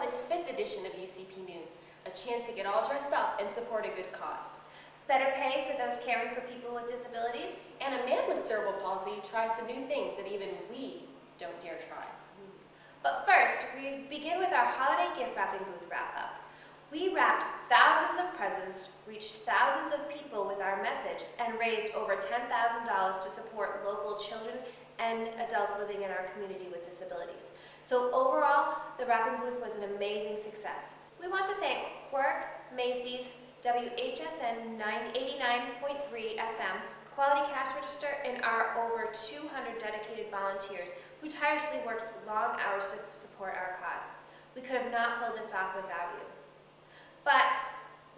this 5th edition of UCP News, a chance to get all dressed up and support a good cause. Better pay for those caring for people with disabilities. And a man with cerebral palsy tries some new things that even we don't dare try. But first, we begin with our holiday gift wrapping booth wrap-up. We wrapped thousands of presents, reached thousands of people with our message, and raised over $10,000 to support local children and adults living in our community with disabilities. So overall, the wrapping booth was an amazing success. We want to thank Quirk, Macy's, WHSN 89.3 FM, Quality Cash Register, and our over 200 dedicated volunteers who tirelessly worked long hours to support our cause. We could have not pulled this off without you. But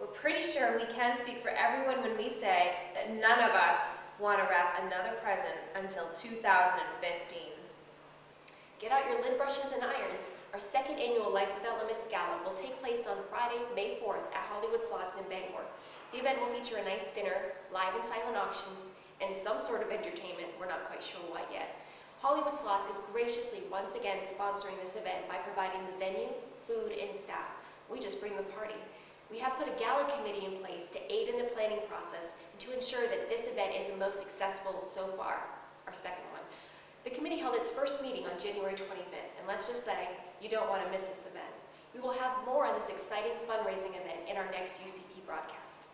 we're pretty sure we can speak for everyone when we say that none of us want to wrap another present until 2015. Get out your lid brushes and irons. Our 2nd annual Life Without Limits Gala will take place on Friday, May 4th at Hollywood Slots in Bangor. The event will feature a nice dinner, live and silent auctions, and some sort of entertainment. We're not quite sure what yet. Hollywood Slots is graciously once again sponsoring this event by providing the venue, food, and staff. We just bring the party. We have put a gala committee in place to aid in the planning process and to ensure that this event is the most successful so far, our 2nd one. The committee held its first meeting on January 25th, and let's just say, you don't want to miss this event. We will have more on this exciting fundraising event in our next UCP broadcast.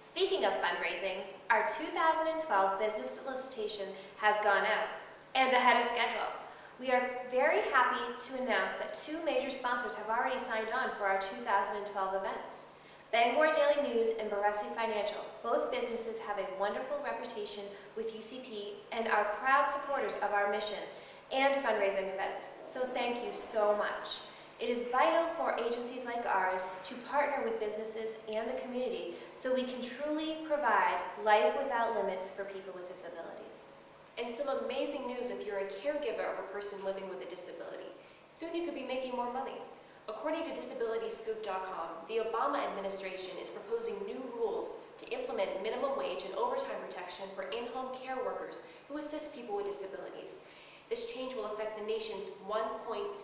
Speaking of fundraising, our 2012 business solicitation has gone out, and ahead of schedule. We are very happy to announce that 2 major sponsors have already signed on for our 2012 events. Bangor Daily News and Baresi Financial. Both businesses have a wonderful reputation with UCP and are proud supporters of our mission and fundraising events. So thank you so much. It is vital for agencies like ours to partner with businesses and the community so we can truly provide life without limits for people with disabilities. And some amazing news if you're a caregiver of a person living with a disability. Soon you could be making more money. According to DisabilityScoop.com, the Obama administration is proposing new rules to implement minimum wage and overtime protection for in-home care workers who assist people with disabilities. This change will affect the nation's 1.79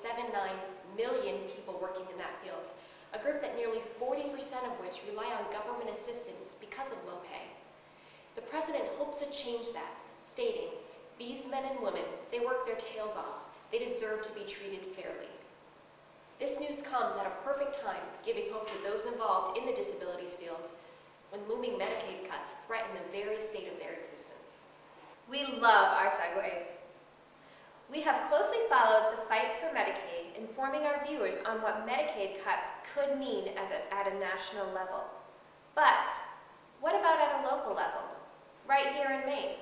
million people working in that field, a group that nearly 40% of which rely on government assistance because of low pay. The president hopes to change that, stating, "These men and women, they work their tails off. They deserve to be treated fairly." This news comes at a perfect time, giving hope to those involved in the disabilities field when looming Medicaid cuts threaten the very state of their existence. We love our segues. We have closely followed the fight for Medicaid, informing our viewers on what Medicaid cuts could mean at a national level. But what about at a local level, right here in Maine?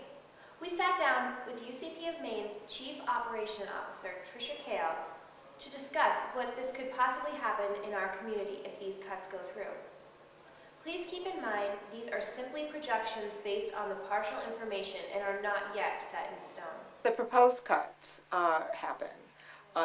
We sat down with UCP of Maine's Chief Operation Officer, Tricia Kale, to discuss what this could possibly happen in our community if these cuts go through. Please keep in mind these are simply projections based on the partial information and are not yet set in stone. The proposed cuts happen.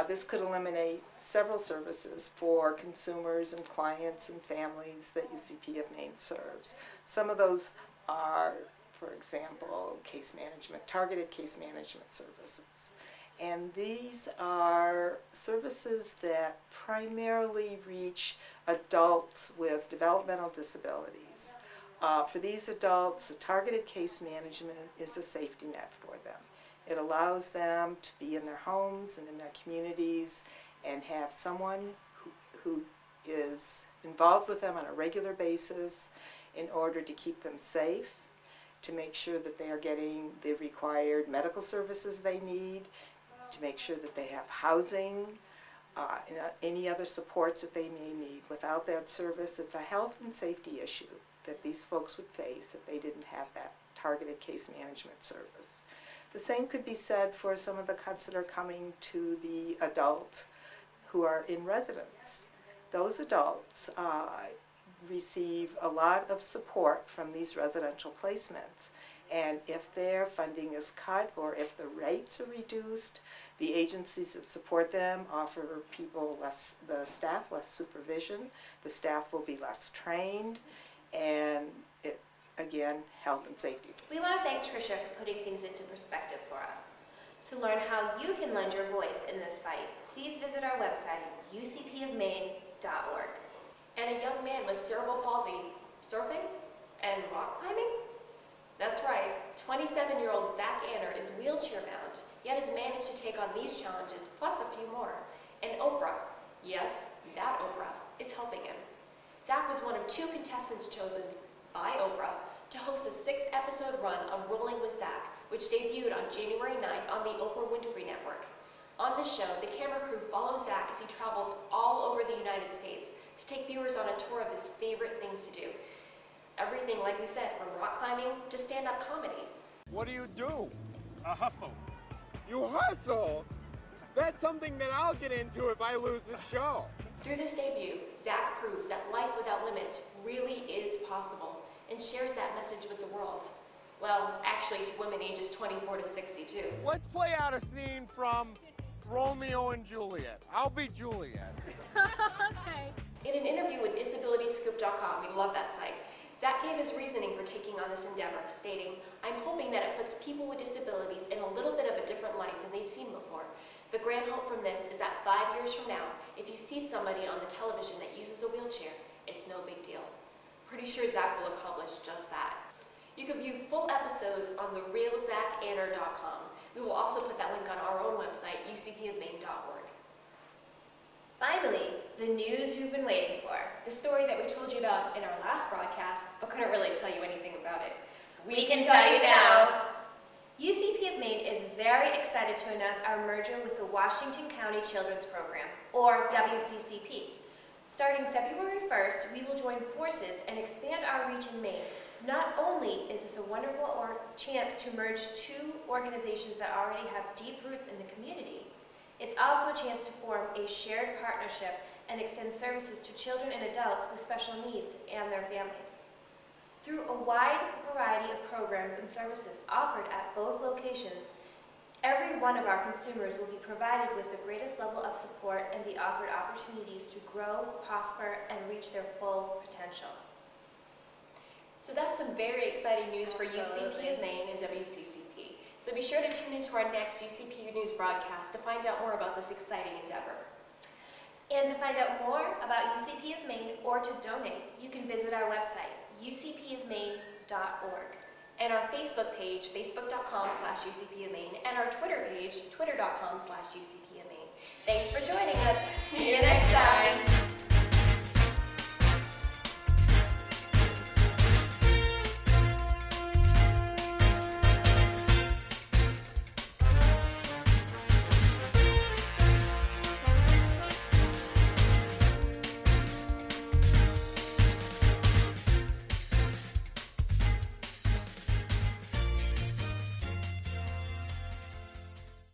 This could eliminate several services for consumers and clients and families that UCP of Maine serves. Some of those are, for example, case management, targeted case management services. And these are services that primarily reach adults with developmental disabilities. For these adults, a targeted case management is a safety net for them. It allows them to be in their homes and in their communities and have someone who is involved with them on a regular basis in order to keep them safe, to make sure that they are getting the required medical services they need, to make sure that they have housing, and any other supports that they may need. Without that service, it's a health and safety issue that these folks would face if they didn't have that targeted case management service. The same could be said for some of the cuts that are coming to the adult who are in residence. Those adults receive a lot of support from these residential placements. And if their funding is cut or if the rates are reduced, the agencies that support them offer the staff less supervision, the staff will be less trained, and again, health and safety. We want to thank Tricia for putting things into perspective for us. To learn how you can lend your voice in this fight, please visit our website, ucpofmaine.org. And a young man with cerebral palsy surfing and rock climbing? That's right, 27-year-old Zach Anner is wheelchair-bound, yet has managed to take on these challenges, plus a few more. And Oprah, yes, that Oprah, is helping him. Zach was one of 2 contestants chosen by Oprah to host a 6-episode run of Rolling with Zach, which debuted on January 9th on the Oprah Winfrey Network. On this show, the camera crew follows Zach as he travels all over the United States to take viewers on a tour of his favorite things to do. Everything, like we said, from rock climbing to stand-up comedy. What do? I hustle. You hustle? That's something that I'll get into if I lose this show. Through this debut, Zach proves that life without limits really is possible and shares that message with the world. Well, actually to women ages 24 to 62. Let's play out a scene from Romeo and Juliet. I'll be Juliet. Okay. In an interview with DisabilityScoop.com, we love that site, Zach gave his reasoning for taking on this endeavor, stating, "I'm hoping that it puts people with disabilities in a little bit of a different light than they've seen before. The grand hope from this is that 5 years from now, if you see somebody on the television that uses a wheelchair, it's no big deal." Pretty sure Zach will accomplish just that. You can view full episodes on therealzachanner.com. We will also put that link on our own website, ucpofmaine.org. Finally, the news you've been waiting for. The story that we told you about in our last broadcast, but couldn't really tell you anything about it. We can tell you now. UCP of Maine is very excited to announce our merger with the Washington County Children's Program, or WCCP. Starting February 1st, we will join forces and expand our reach in Maine. Not only is this a wonderful chance to merge 2 organizations that already have deep roots in the community, it's also a chance to form a shared partnership and extend services to children and adults with special needs and their families. Through a wide variety of programs and services offered at both locations, every one of our consumers will be provided with the greatest level of support and be offered opportunities to grow, prosper, and reach their full potential. So that's some very exciting news for UCP of Maine and WCCP. So be sure to tune into our next UCP News broadcast to find out more about this exciting endeavor. And to find out more about UCP of Maine or to donate, you can visit our website, ucpofmaine.org. And our Facebook page, facebook.com/UCP of Maine, and our Twitter page, twitter.com/UCP of Maine. Thanks for joining us. See you next time.